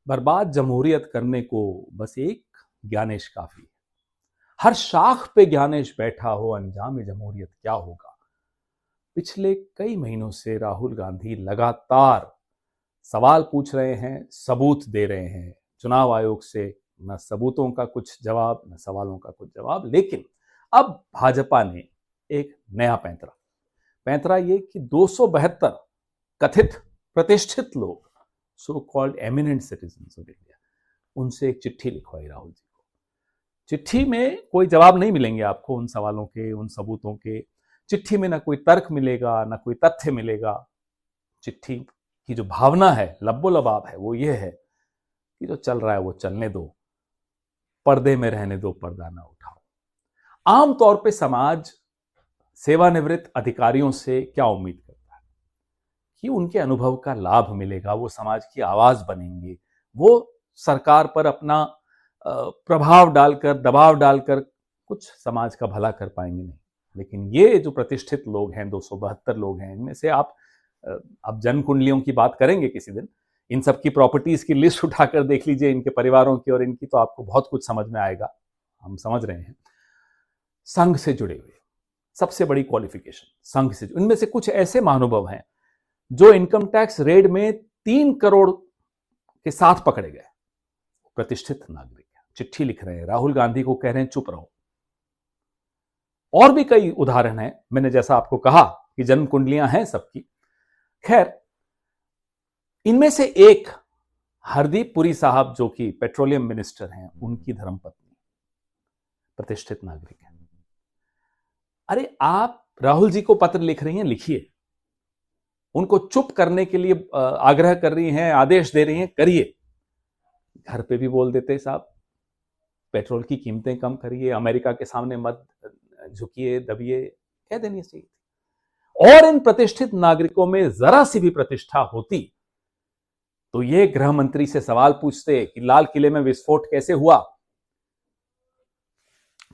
बर्बाद जमहूरियत करने को बस एक ज्ञानेश काफी है। हर शाख पे ज्ञानेश बैठा हो, अंजाम जमहूरियत क्या होगा। पिछले कई महीनों से राहुल गांधी लगातार सवाल पूछ रहे हैं, सबूत दे रहे हैं चुनाव आयोग से। न सबूतों का कुछ जवाब, न सवालों का कुछ जवाब। लेकिन अब भाजपा ने एक नया पैंतरा ये कि 272 कथित प्रतिष्ठित लोग, so called eminent citizens of India, उनसे एक चिट्ठी लिखवाई राहुल जी को। चिट्ठी में कोई जवाब नहीं मिलेंगे आपको उन सवालों के, उन सबूतों के। चिट्ठी में ना कोई तर्क मिलेगा, ना कोई तथ्य मिलेगा। चिट्ठी की जो भावना है, लब्बो लबाब है, वो ये है कि जो चल रहा है वो चलने दो, पर्दे में रहने दो, पर्दा ना उठाओ। आमतौर पे समाज सेवानिवृत्त अधिकारियों से क्या उम्मीद करता है कि उनके अनुभव का लाभ मिलेगा, वो समाज की आवाज बनेंगे, वो सरकार पर अपना प्रभाव डालकर, दबाव डालकर कुछ समाज का भला कर पाएंगे। नहीं। लेकिन ये जो प्रतिष्ठित लोग हैं, 272 लोग हैं, इनमें से आप जन कुंडलियों की बात करेंगे किसी दिन, इन सब की प्रॉपर्टीज की लिस्ट उठाकर देख लीजिए, इनके परिवारों की और इनकी, तो आपको बहुत कुछ समझ में आएगा। हम समझ रहे हैं संघ से जुड़े हुए, सबसे बड़ी क्वालिफिकेशन संघ से। इनमें से कुछ ऐसे महानुभव हैं जो इनकम टैक्स रेड में 3 करोड़ के साथ पकड़े गए, प्रतिष्ठित नागरिक हैं। चिट्ठी लिख रहे हैं, राहुल गांधी को कह रहे हैं चुप रहो। और भी कई उदाहरण हैं। मैंने जैसा आपको कहा कि जन्म कुंडलियां हैं सबकी। खैर, इनमें से एक हरदीप पुरी साहब, जो कि पेट्रोलियम मिनिस्टर हैं, उनकी धर्मपत्नी प्रतिष्ठित नागरिक है। अरे, आप राहुल जी को पत्र लिख रही हैं, लिखिए। उनको चुप करने के लिए आग्रह कर रही हैं, आदेश दे रही हैं, करिए। घर पे भी बोल देते साहब, पेट्रोल की कीमतें कम करिए, अमेरिका के सामने मत झुकिए, दबिए, कह देनी चाहिए। और इन प्रतिष्ठित नागरिकों में जरा सी भी प्रतिष्ठा होती तो ये गृह मंत्री से सवाल पूछते कि लाल किले में विस्फोट कैसे हुआ,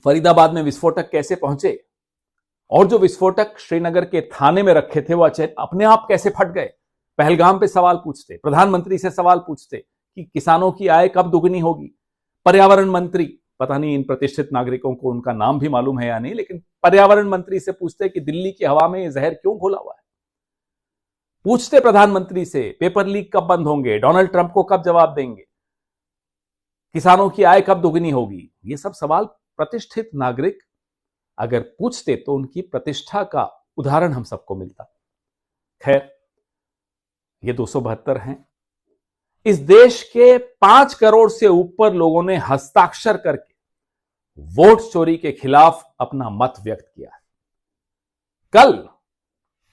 फरीदाबाद में विस्फोटक कैसे पहुंचे, और जो विस्फोटक श्रीनगर के थाने में रखे थे वो अपने आप कैसे फट गए। पहलगाम पे सवाल पूछते, प्रधानमंत्री से सवाल पूछते कि किसानों की आय कब दुगनी होगी। पर्यावरण मंत्री, पता नहीं इन प्रतिष्ठित नागरिकों को उनका नाम भी मालूम है या नहीं, लेकिन पर्यावरण मंत्री से पूछते कि दिल्ली की हवा में जहर क्यों घोला हुआ है। पूछते प्रधानमंत्री से पेपर लीक कब बंद होंगे, डोनाल्ड ट्रंप को कब जवाब देंगे, किसानों की आय कब दुगनी होगी। ये सब सवाल प्रतिष्ठित नागरिक अगर पूछते तो उनकी प्रतिष्ठा का उदाहरण हम सबको मिलता। खैर, ये 272 हैं। इस देश के 5 करोड़ से ऊपर लोगों ने हस्ताक्षर करके वोट चोरी के खिलाफ अपना मत व्यक्त किया है। कल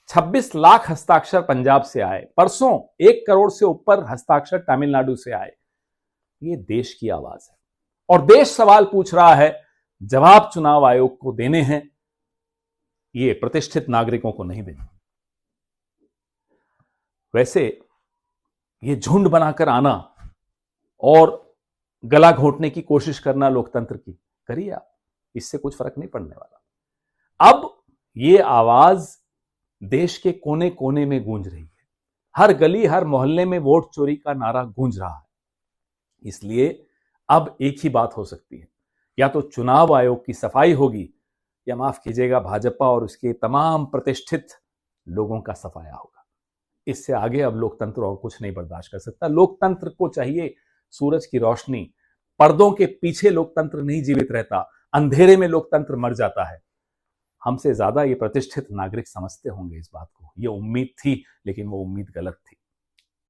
26 लाख हस्ताक्षर पंजाब से आए, परसों 1 करोड़ से ऊपर हस्ताक्षर तमिलनाडु से आए। ये देश की आवाज है और देश सवाल पूछ रहा है, जवाब चुनाव आयोग को देने हैं, ये प्रतिष्ठित नागरिकों को नहीं देने। वैसे ये झुंड बनाकर आना और गला घोंटने की कोशिश करना लोकतंत्र की, करिए आप, इससे कुछ फर्क नहीं पड़ने वाला। अब ये आवाज देश के कोने कोने में गूंज रही है, हर गली हर मोहल्ले में वोट चोरी का नारा गूंज रहा है। इसलिए अब एक ही बात हो सकती है, या तो चुनाव आयोग की सफाई होगी, या माफ कीजिएगा भाजपा और उसके तमाम प्रतिष्ठित लोगों का सफाया होगा। इससे आगे अब लोकतंत्र और कुछ नहीं बर्दाश्त कर सकता। लोकतंत्र को चाहिए सूरज की रोशनी। पर्दों के पीछे लोकतंत्र नहीं जीवित रहता, अंधेरे में लोकतंत्र मर जाता है। हमसे ज्यादा ये प्रतिष्ठित नागरिक समझते होंगे इस बात को। ये उम्मीद थी, लेकिन वो उम्मीद गलत थी।